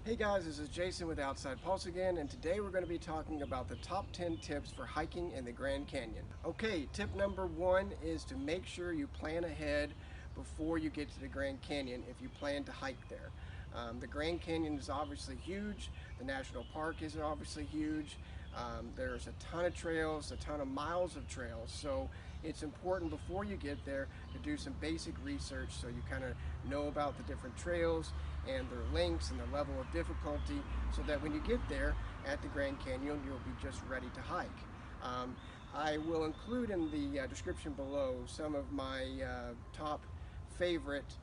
Hey guys, this is Jason with Outside Pulse again, and today we're going to be talking about the top 10 tips for hiking in the Grand Canyon. Okay, tip number one is to make sure you plan ahead before you get to the Grand Canyon if you plan to hike there. The Grand Canyon is obviously huge, the National Park is obviously huge, there's a ton of trails, a ton of miles of trails, so it's important before you get there to do some basic research so you kind of know about the different trails and their lengths and their level of difficulty, so that when you get there at the Grand Canyon you'll be just ready to hike. I will include in the description below some of my top favorite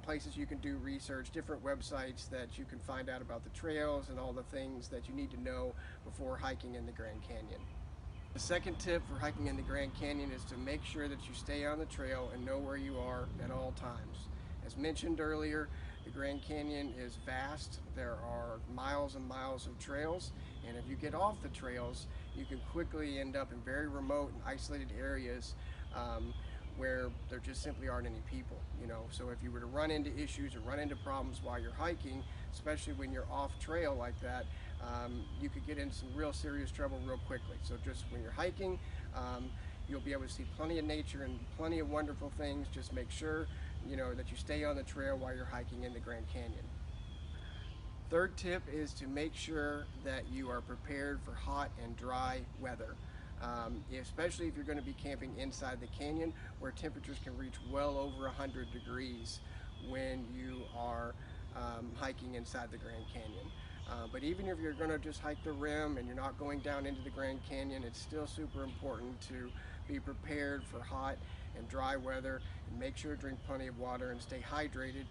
places you can do research, different websites that you can find out about the trails and all the things that you need to know before hiking in the Grand Canyon. The second tip for hiking in the Grand Canyon is to make sure that you stay on the trail and know where you are at all times. As mentioned earlier, the Grand Canyon is vast. There are miles and miles of trails, and if you get off the trails, you can quickly end up in very remote and isolated areas where there just simply aren't any people, So if you were to run into issues or run into problems while you're hiking, especially when you're off trail like that, you could get into some real serious trouble real quickly. So just when you're hiking, you'll be able to see plenty of nature and plenty of wonderful things. Just make sure, that you stay on the trail while you're hiking in the Grand Canyon. Third tip is to make sure that you are prepared for hot and dry weather. Especially if you're going to be camping inside the canyon, where temperatures can reach well over 100 degrees when you are hiking inside the Grand Canyon. But even if you're going to just hike the rim and you're not going down into the Grand Canyon, it's still super important to be prepared for hot and dry weather, and make sure to drink plenty of water and stay hydrated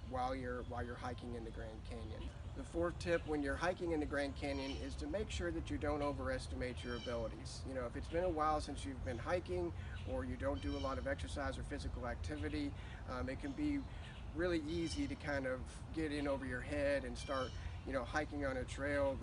while you're hiking in the Grand Canyon. The fourth tip when you're hiking in the Grand Canyon is to make sure that you don't overestimate your abilities. If it's been a while since you've been hiking, or you don't do a lot of exercise or physical activity, it can be really easy to kind of get in over your head and start hiking on a trail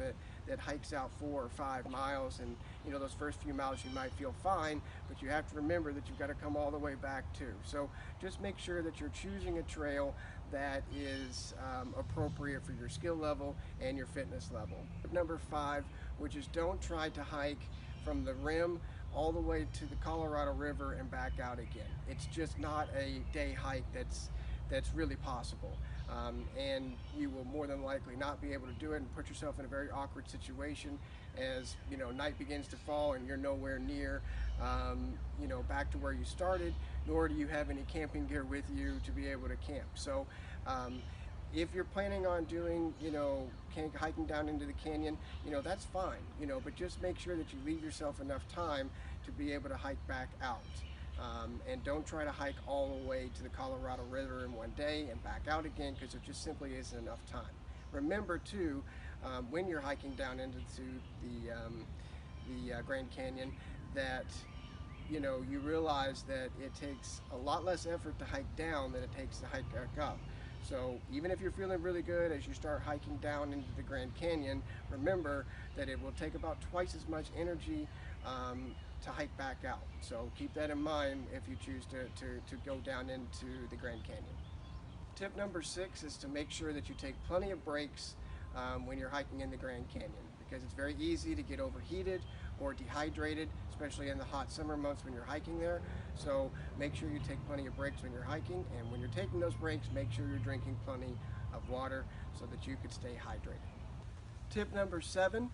that hikes out 4 or 5 miles, and those first few miles you might feel fine, but you have to remember that you've got to come all the way back too. So just make sure that you're choosing a trail that is appropriate for your skill level and your fitness level. Number 5, which is don't try to hike from the rim all the way to the Colorado River and back out again. It's just not a day hike that's really possible, and you will more than likely not be able to do it and put yourself in a very awkward situation as night begins to fall and you're nowhere near back to where you started, nor do you have any camping gear with you to be able to camp. So if you're planning on doing hiking down into the canyon, that's fine, but just make sure that you leave yourself enough time to be able to hike back out. And don't try to hike all the way to the Colorado River in one day and back out again, because there just simply isn't enough time. Remember too, when you're hiking down into the Grand Canyon, that you realize that it takes a lot less effort to hike down than it takes to hike back up. So even if you're feeling really good as you start hiking down into the Grand Canyon, remember that it will take about twice as much energy to hike back out. So keep that in mind if you choose to go down into the Grand Canyon. Tip number 6 is to make sure that you take plenty of breaks when you're hiking in the Grand Canyon, because it's very easy to get overheated or dehydrated, especially in the hot summer months when you're hiking there. So make sure you take plenty of breaks when you're hiking, and when you're taking those breaks, make sure you're drinking plenty of water so that you can stay hydrated. Tip number 7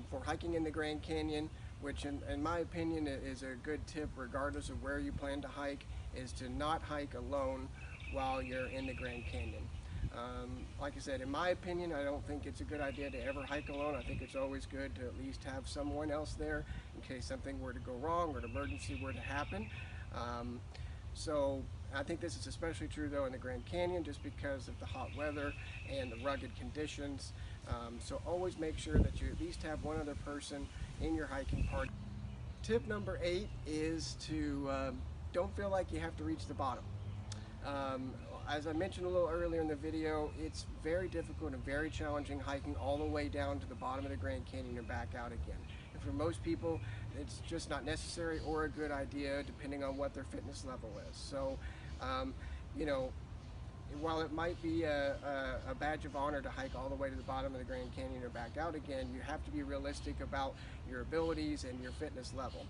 for hiking in the Grand Canyon, which in my opinion is a good tip regardless of where you plan to hike, is to not hike alone while you're in the Grand Canyon. Like I said, in my opinion, I don't think it's a good idea to ever hike alone. I think it's always good to at least have someone else there in case something were to go wrong or an emergency were to happen. So I think this is especially true though in the Grand Canyon, just because of the hot weather and the rugged conditions. So always make sure that you at least have one other person in your hiking party. Tip number 8 is to don't feel like you have to reach the bottom. As I mentioned a little earlier in the video, it's very difficult and very challenging hiking all the way down to the bottom of the Grand Canyon and back out again. And for most people, it's just not necessary or a good idea, depending on what their fitness level is. So, while it might be a badge of honor to hike all the way to the bottom of the Grand Canyon or back out again, you have to be realistic about your abilities and your fitness level.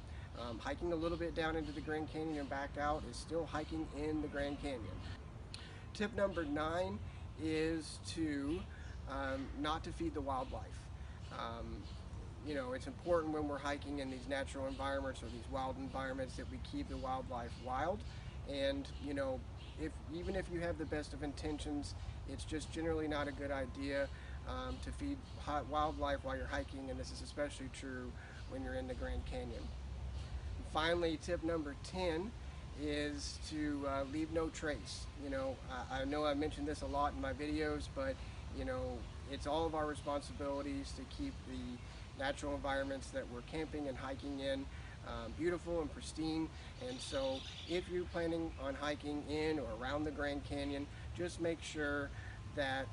Hiking a little bit down into the Grand Canyon and back out is still hiking in the Grand Canyon. Tip number 9 is to not to feed the wildlife. You know, it's important when we're hiking in these natural environments or these wild environments that we keep the wildlife wild. And you know, even if you have the best of intentions, it's just generally not a good idea to feed wildlife while you're hiking, and this is especially true when you're in the Grand Canyon. And finally, tip number 10 is to leave no trace. You know, I know I mentioned this a lot in my videos, but you know, it's all of our responsibilities to keep the natural environments that we're camping and hiking in beautiful and pristine. And so if you're planning on hiking in or around the Grand Canyon, just make sure that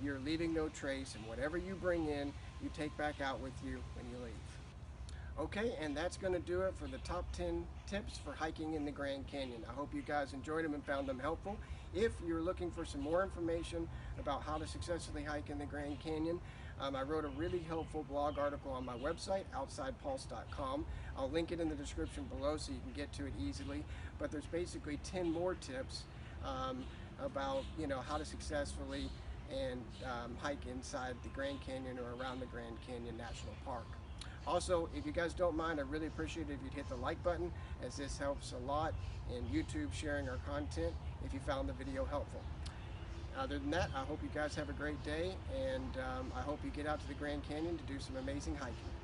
you're leaving no trace, and whatever you bring in, you take back out with you when you leave. Okay, and that's going to do it for the top 10 tips for hiking in the Grand Canyon. I hope you guys enjoyed them and found them helpful. If you're looking for some more information about how to successfully hike in the Grand Canyon, I wrote a really helpful blog article on my website, outsidepulse.com. I'll link it in the description below so you can get to it easily. But there's basically 10 more tips about, you know, how to successfully and hike inside the Grand Canyon or around the Grand Canyon National Park. Also, if you guys don't mind, I'd really appreciate it if you'd hit the like button, as this helps a lot in YouTube sharing our content if you found the video helpful. Other than that, I hope you guys have a great day, and I hope you get out to the Grand Canyon to do some amazing hiking.